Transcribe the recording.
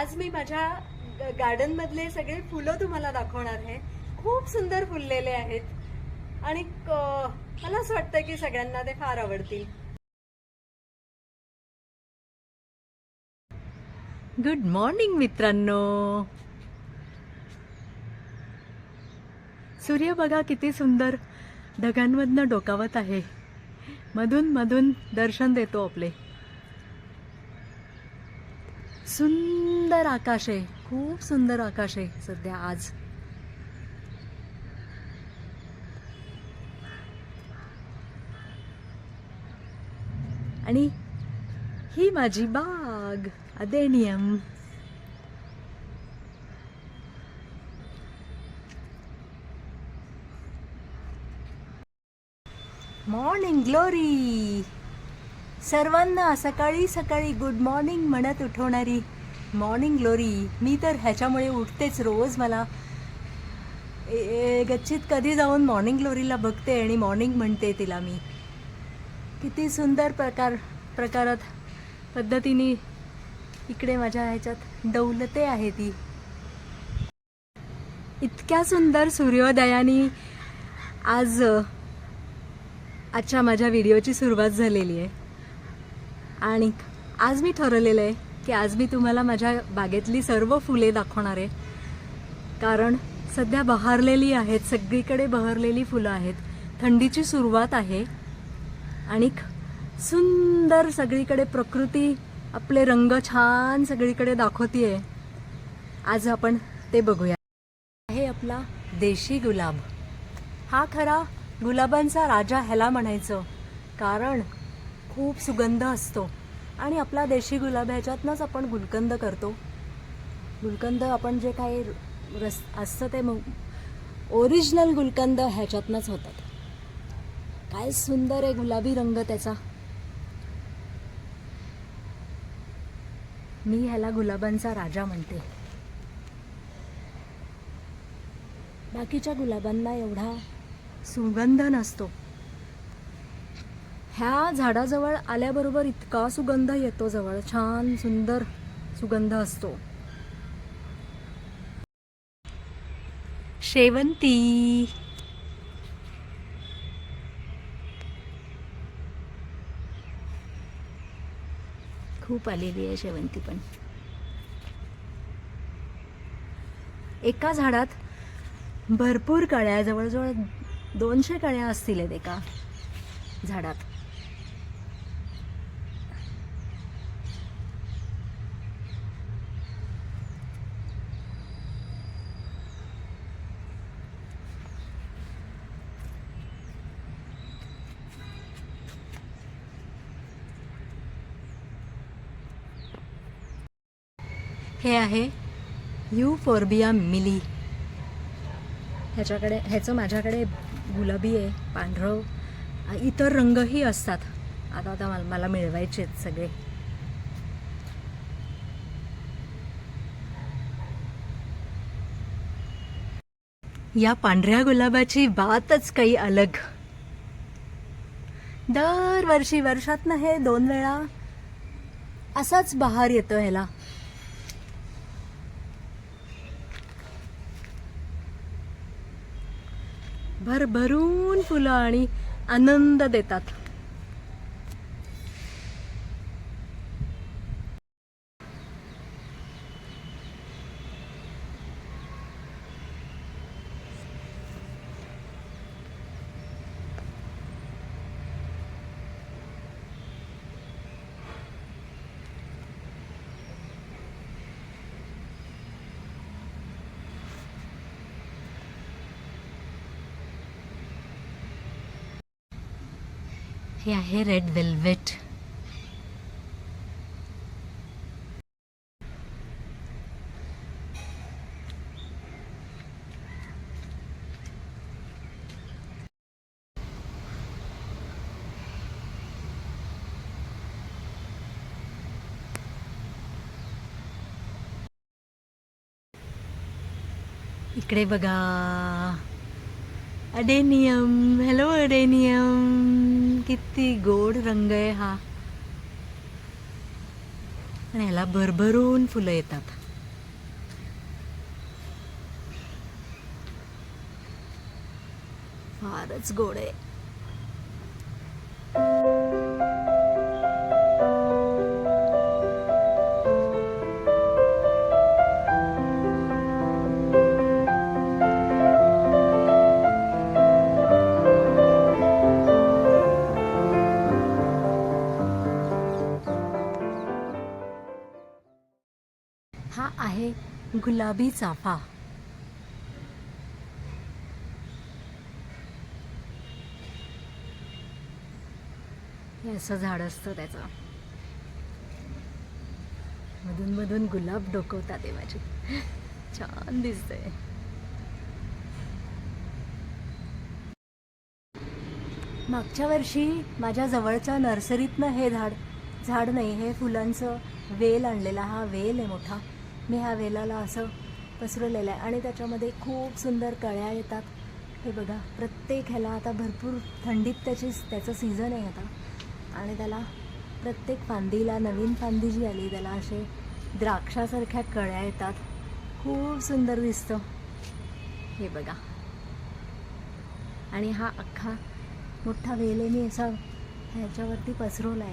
आज मी माझ्या गार्डन मधले सगळे फुलं तुम्हाला दाखवणार आहे. खूप सुंदर फुललेले आहेत आणि मला असं वाटतं की सगळ्यांना ते फार आवडतील. गुड मॉर्निंग मित्रांनो. सूर्य बघा किती सुंदर ढगांमधनं डोकावत आहे. मधून मधून दर्शन देतो आपले. सुंदर आकाश आहे, खूप सुंदर आकाश आहे सध्या आज. आणि ही माझी बाग अदेनियम. Morning glory. सर्वांना सकाळी सकाळी गुड मॉर्निंग म्हणत उठवणारी मॉर्निंग ग्लोरी. मी तर ह्याच्यामुळे उठतेच रोज. मला गच्चीत कधी जाऊन मॉर्निंग ग्लोरीला बघते आणि मॉर्निंग म्हणते तिला मी. किती सुंदर प्रकारात पद्धतीने इकडे माझ्या ह्याच्यात डौलते आहे ती. इतक्या सुंदर सूर्योदयाने आजच्या माझ्या व्हिडिओची सुरुवात झालेली आहे. आणि आज मी ठरवलेलं आहे की आज मी तुम्हाला माझ्या बागेतली सर्व फुले दाखवणार आहे. कारण सध्या बहरलेली आहेत, सगळीकडे बहरलेली फुलं आहेत. थंडीची सुरुवात आहे आणि सुंदर सगळीकडे प्रकृती आपले रंग छान सगळीकडे दाखवतीये. आज आपण ते बघूया. आहे आपला देशी गुलाब. हा खरा गुलाबांचा राजा ह्याला म्हणायचं, कारण खूप सुगंध असतो. आणि आपला देशी गुलाब ह्याच्यातनंच आपण गुलकंद करतो. गुलकंद आपण जे काही असतं ते ओरिजिनल गुलकंद ह्याच्यातनंच होतात. काय सुंदर आहे गुलाबी रंग त्याचा. मी ह्याला गुलाबांचा राजा म्हणते. बाकीच्या गुलाबांना एवढा सुगंध नसतो. ह्या झाडाजवळ आल्याबरोबर इतका सुगंध येतो जवळ. छान सुंदर सुगंध असतो. शेवंती. खूप आलेली आहे शेवंती पण. एका झाडात भरपूर कळ्या, जवळजवळ 200 कळ्या असतील एका झाडात. हे आहे युफोर्बिया मिली. ह्याचं माझ्याकडे गुलाबी आहे, पांढरं, इतर रंगही असतात. आता मला मिळवायचे आहेत सगळे. या पांढऱ्या गुलाबाची बातच काही अलग. दरवर्षी वर्षातनं हे 2 वेळा असाच बहार येतो ह्याला. भरभरून फुलं आणि आनंद देतात. हे आहे रेड वेल्वेट. इकडे बघा अडेनियम. Hello adenium. किती गोड रंग आहे हा. आणि ह्याला भरभरून फुलं येतात. फारच गोड आहे. हा आहे गुलाबी चाफा. हे असं झाड असतं त्याचं. मधून मधून गुलाब डोकवतात ते माझे. छान दिसतंय. मागच्या वर्षी माझ्या जवळच्या नर्सरीतनं हे झाड नाही, हे फुलांचं वेल आणलेला. हा वेल आहे मोठा. मी ह्या वेलाला असं पसरवलेलं आहे आणि त्याच्यामध्ये खूप सुंदर कळ्या येतात. हे बघा, प्रत्येक ह्याला आता भरपूर थंडीत त्याचं सीझन आहे आता. आणि त्याला प्रत्येक फांदीला, नवीन फांदी जी आली त्याला असे द्राक्षासारख्या कळ्या येतात. खूप सुंदर दिसतं. हे बघा. आणि हा अख्खा मोठा वेल आहे मी असा ह्याच्यावरती पसरवला आहे.